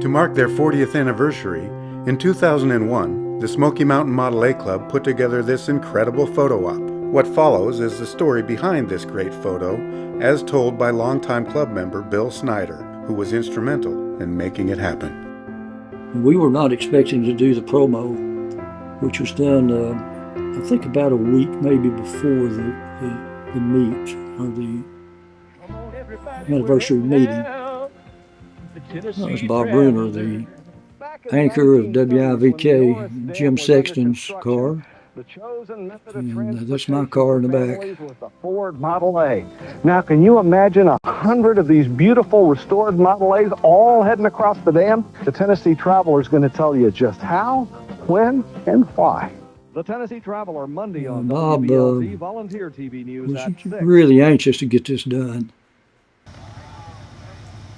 To mark their 40th anniversary, in 2001, the Smoky Mountain Model A Club put together this incredible photo op. What follows is the story behind this great photo, as told by longtime club member Bill Snyder, who was instrumental in making it happen. We were not expecting to do the promo, which was done, I think, about a week maybe before the meet, or the anniversary meeting. That was Bob Bruner, the anchor of WIVK, Jim Sexton's car. And that's my car in the back. With the Ford Model A. Now, can you imagine 100 of these beautiful restored Model A's all heading across the dam? The Tennessee Traveler is going to tell you just how, when, and why. The Tennessee Traveler, Monday on Bob WBLT, Volunteer TV News was at 6. really anxious to get this done.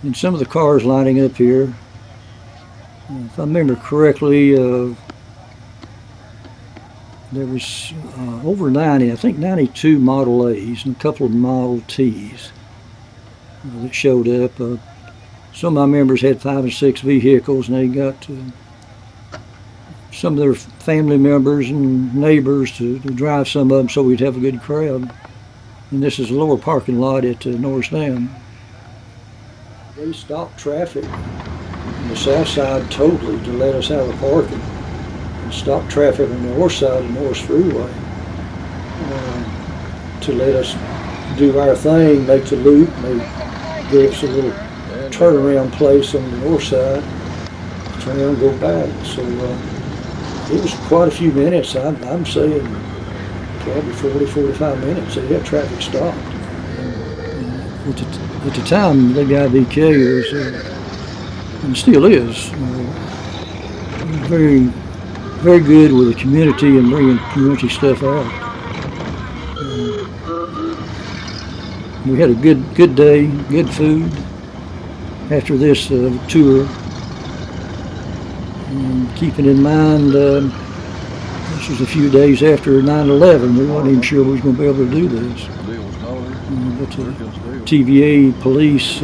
And some of the cars lining up here, if I remember correctly, there was over 90, I think 92 Model A's and a couple of Model T's that showed up. Some of my members had 5 and 6 vehicles, and they got some of their family members and neighbors to drive some of them so we'd have a good crowd. And this is the lower parking lot at Norris Dam. They stopped traffic on the south side totally to let us have a parking, and stopped traffic on the north side of Norris Freeway to let us do our thing, make the loop. They gave us a little turnaround place on the north side, turn around and go back. So it was quite a few minutes. I'm saying probably 40, 45 minutes. They had traffic stopped. At the time, WIVK was, and still is, very, very good with the community and bringing community stuff out. We had a good day, good food after this tour. And keeping in mind, this was a few days after 9/11. We weren't even sure we was going to be able to do this. But the TVA police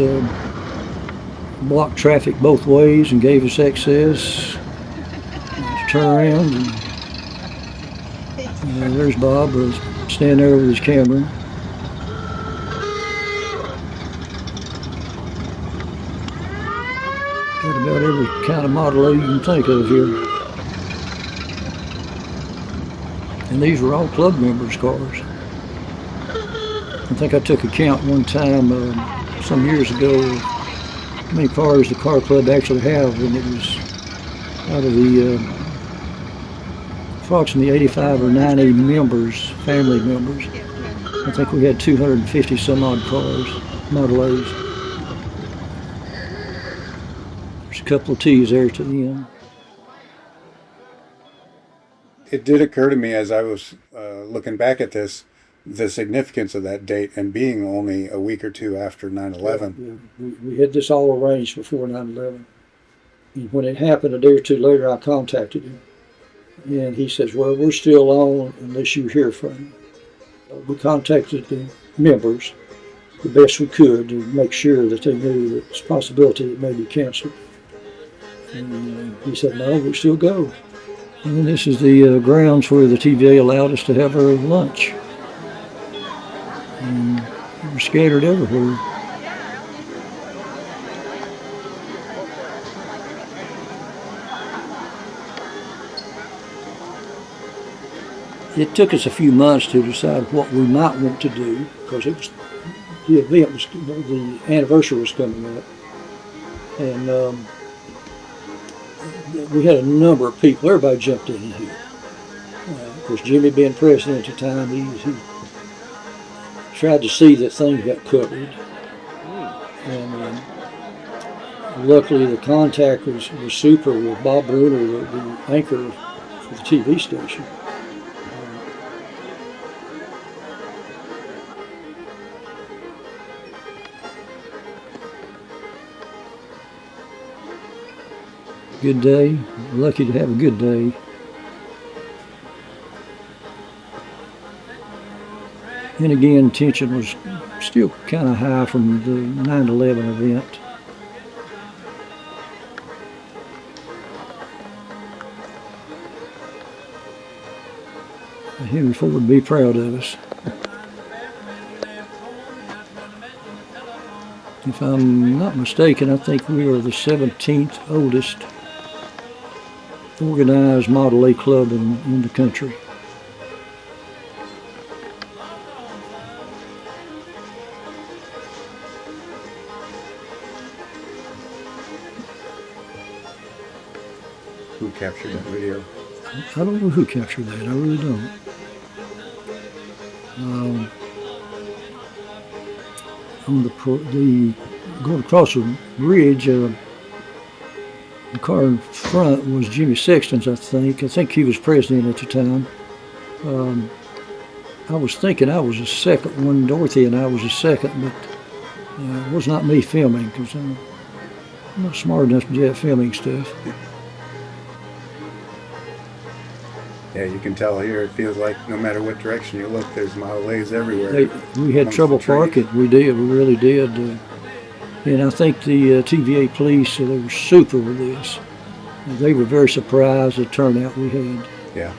blocked traffic both ways and gave us access to turn around. And there's Bob standing there with his camera. Got about every kind of Model A you can think of here. And these were all club members' cars. I think I took a count one time some years ago how many cars the car club actually have, and it was out of the approximately 85 or 90 members, family members. I think we had 250 some odd cars, Model A's. There's a couple of T's there to the end. It did occur to me as I was looking back at this, the significance of that date and being only a week or two after 9/11. Yeah, we had this all arranged before 9/11. And when it happened a day or two later, I contacted him. And he says, well, we're still on unless you hear from him. We contacted the members the best we could to make sure that they knew that it's a possibility it may be canceled. And he said, no, we'll still go. And this is the grounds where the TVA allowed us to have our lunch. And we were scattered everywhere. It took us a few months to decide what we might want to do, because it was the anniversary was coming up, and we had a number of people. Everybody jumped in here. Of course, Jimmy being president at the time, he tried to see that things got covered. And luckily the contact was super with Bob Bruner, the anchor for the TV station. Good day. We're lucky to have a good day. And again, tension was still kind of high from the 9/11 event. Henry Ford would be proud of us. If I'm not mistaken, I think we are the 17th oldest organized Model A club in the country. Who captured that video? I don't know who captured that. I really don't. On the going across the bridge, the car in front was Jimmy Sexton's, I think. I think he was president at the time. I was thinking I was the second one. Dorothy and I was the second, but it was not me filming because I'm not smart enough to do that filming stuff. Yeah, you can tell here. It feels like no matter what direction you look, there's Model A's everywhere. We had trouble parking. We did. We really did. And I think the TVA police, they were super with this. They were very surprised at the turnout we had. Yeah.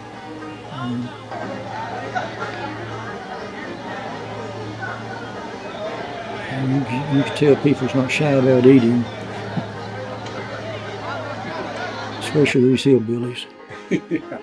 And you can tell people's not shy about eating, especially these hillbillies. Yeah.